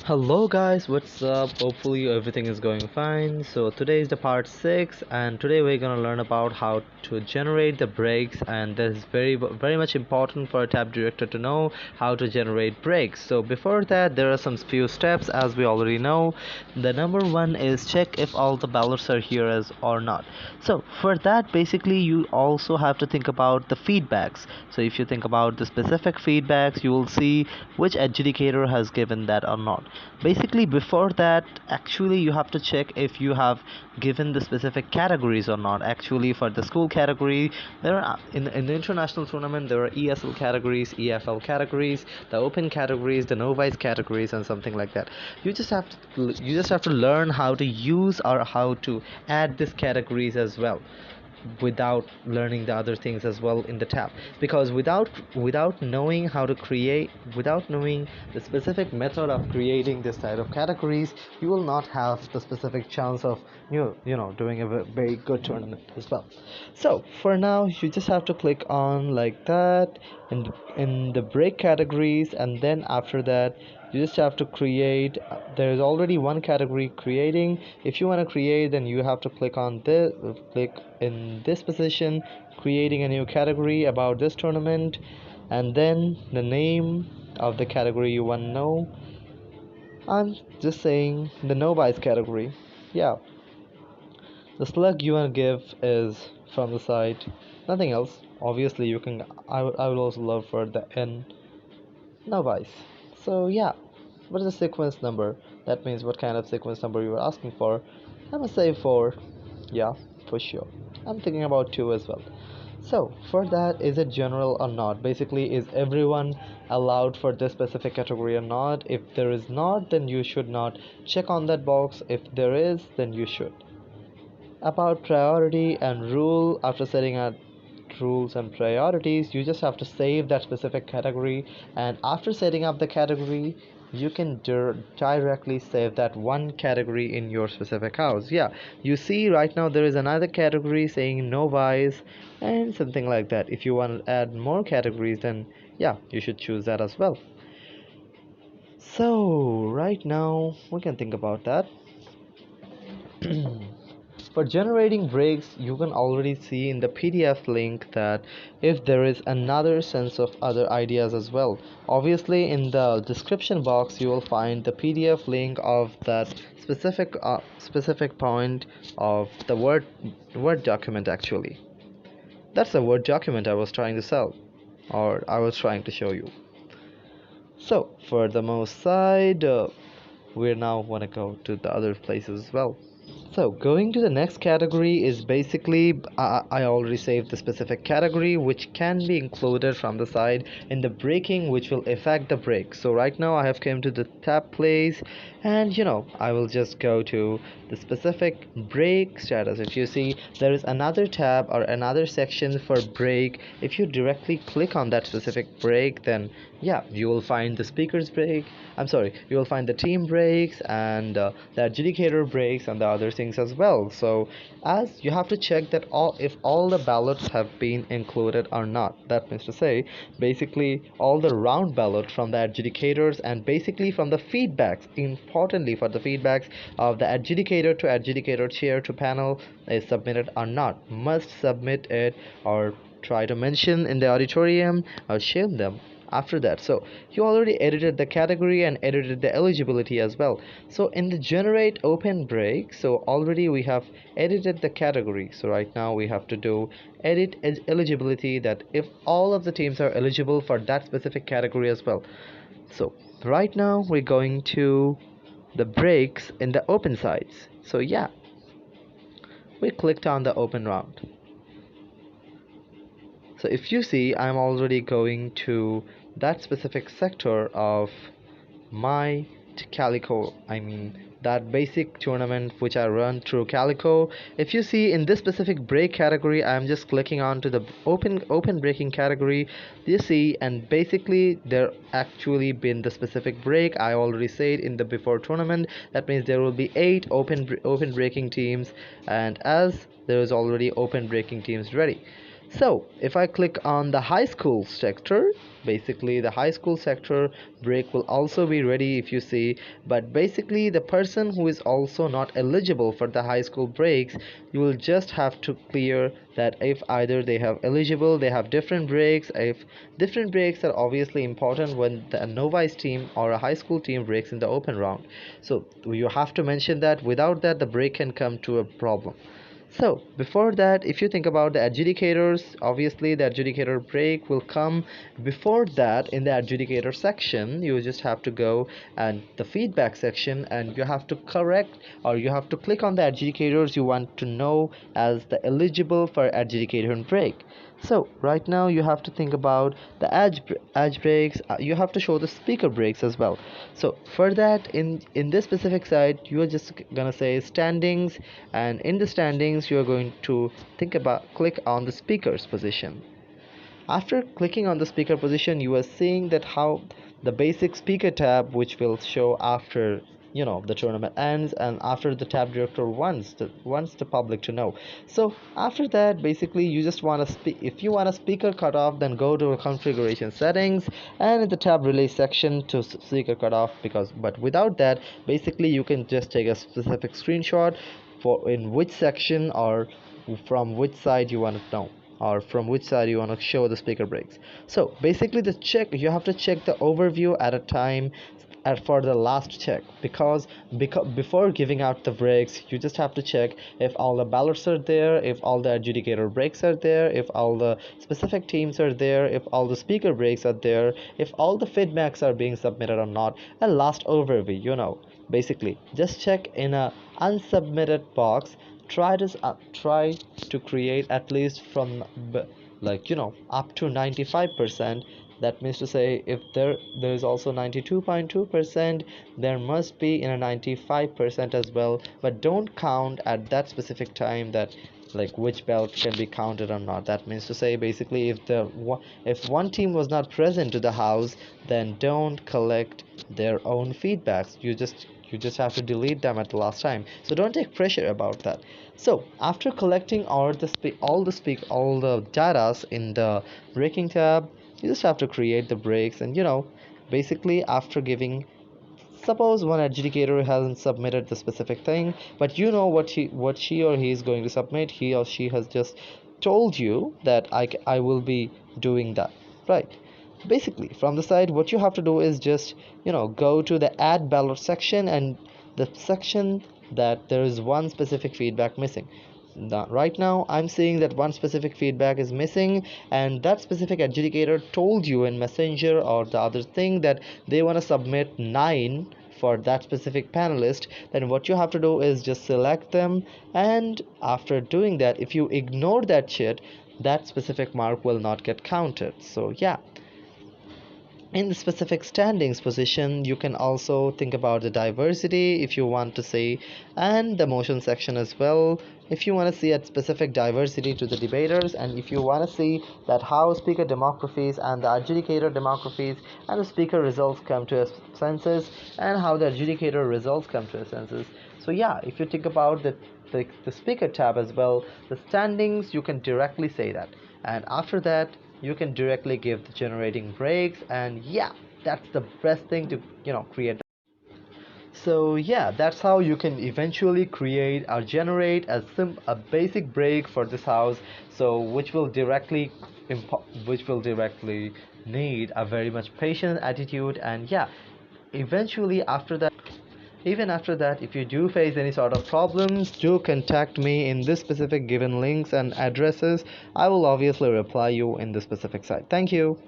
Hello guys, what's up? Hopefully everything is going fine. So today is the part 6 and today we're going to learn about how to generate the breaks, and this is very much important for a tab director to know how to generate breaks. So before that there are some few steps as we already know. The number 1 is check if all the ballots are here as or not. So for that basically you also have to think about the feedbacks. So if you think about the specific feedbacks you will see which adjudicator has given that or not. Basically before that actually you have to check if you have given the specific categories or not. Actually for the school category there are in the international tournament there are ESL categories, EFL categories, the open categories, the novice categories, and something like that. You just have to learn how to use or how to add these categories as well without learning the other things as well in the tab, because without knowing how to create, without knowing the specific method of creating this type of categories, you will not have the specific chance of doing a very good tournament as well. So for now you just have to click on like that in the break categories, and then after that you just have to create. There's already one category creating. If you want to create, then you have to click on this, click in this position, creating a new category about this tournament, and then the name of the category you want to know. I'm just saying the novice category. Yeah, the slug you want to give is from the site, nothing else. Obviously you can, I would also love for the n novice. So yeah, what is the sequence number? That means what kind of sequence number you are asking for. I must say 4. Yeah, for sure. I'm thinking about 2 as well. So for that, is it general or not? Basically, is everyone allowed for this specific category or not? If there is not, then you should not check on that box. If there is, then you should. About priority and rule, after setting out rules and priorities, you just have to save that specific category, and after setting up the category you can directly save that one category in your specific house. Yeah, you see right now there is another category saying novice and something like that. If you want to add more categories, then yeah, you should choose that as well. So right now we can think about that. For generating breaks, you can already see in the PDF link that if there is another sense of other ideas as well. Obviously, in the description box, you will find the PDF link of that specific point of the Word document. Actually, that's a Word document I was trying to sell, or I was trying to show you. So for the mouse side, we now want to go to the other places as well. So going to the next category is basically I already saved the specific category which can be included from the side in the breaking, which will affect the break. So right now I have come to the tab place, and I will just go to the specific break status. If you see there is another tab or another section for break, if you directly click on that specific break, then yeah, you will find the speakers break, I'm sorry, you will find the team breaks and the adjudicator breaks and the other things as well. So as you have to check that all the ballots have been included or not. That means to say basically all the round ballot from the adjudicators, and basically from the feedbacks, importantly for the feedbacks of the adjudicator to adjudicator, chair to panel, is submitted or not. Must submit it or try to mention in the auditorium or share them after that. So you already edited the category and edited the eligibility as well. So in the generate open break, so already we have edited the category. So right now we have to do edit eligibility, that if all of the teams are eligible for that specific category as well. So right now we're going to the breaks in the open sides. So yeah, we clicked on the open round. So if you see, I'm already going to that specific sector of my Calico, I mean that basic tournament which I run through Calico. If you see in this specific break category, I'm just clicking on to the open breaking category. You see, and basically there actually been the specific break I already said in the before tournament. That means there will be 8 open breaking teams, and as there is already open breaking teams ready. So if I click on the high school sector, basically the high school sector brake will also be ready if you see. But basically the person who is also not eligible for the high school brakes, you will just have to clear that if either they have eligible, they have different brakes. If different brakes are obviously important when the novice team or a high school team brakes in the open round, so you have to mention that. Without that, the brake can come to a problem. So before that, if you think about the adjudicators, obviously the adjudicator break will come before that. In the adjudicator section, you just have to go and the feedback section, and you have to correct, or you have to click on the adjudicators you want to know as the eligible for adjudicator and break. So right now you have to think about the edge brakes. You have to show the speaker brakes as well. So for that, in this specific site, you are just gonna say standings, and in the standings you are going to click on the speakers position. After clicking on the speaker position, you are seeing that how the basic speaker tab, which will show after the tournament ends, and after the tab director wants the public to know. So after that, basically you just want to speak. If you want a speaker cutoff, then go to configuration settings, and in the tab release section to speaker cutoff. But without that, basically you can just take a specific screenshot for in which section or from which side you want to know, or from which side you want to show the speaker brakes. So basically you have to check the overview at a time for the last check, because before giving out the brakes, you just have to check if all the ballots are there, if all the adjudicator brakes are there, if all the specific teams are there, if all the speaker brakes are there, if all the feedbacks are being submitted or not. A last overview, basically just check in a unsubmitted box. Try to create at least from up to 95%. That means to say, if there is also 92.2%, there must be in a 95% as well. But don't count at that specific time that which belt can be counted or not. That means to say, basically, if one team was not present to the house, then don't collect their own feedbacks. You just have to delete them at the last time, so don't take pressure about that. So after collecting all the datas in the braking tab, you just have to create the brakes. And basically, after giving, suppose one adjudicator hasn't submitted the specific thing, but you know what she or he is going to submit. He or she has just told you that I will be doing that, right? Basically, from the side, what you have to do is just go to the add ballot section, and the section that there is one specific feedback missing. Right now I'm seeing that one specific feedback is missing, and that specific adjudicator told you in messenger or the other thing that they want to submit 9 for that specific panelist. Then what you have to do is just select them, and after doing that, if you ignore that shit, that specific mark will not get counted. So yeah, in the specific standings position, you can also think about the diversity if you want to see, and the motion section as well if you want to see a specific diversity to the debaters, and if you want to see that how speaker demographies and the adjudicator demographies and the speaker results come to a census, and how the adjudicator results come to a census. So yeah, if you think about the speaker tab as well, the standings, you can directly say that, and after that you can directly give the generating breaks. And yeah, that's the best thing to create. So yeah, that's how you can eventually create or generate a basic break for this house, so which will directly need a very much patient attitude. And yeah, eventually after that, even after that, if you do face any sort of problems, do contact me in this specific given links and addresses. I will obviously reply you in the specific site. Thank you.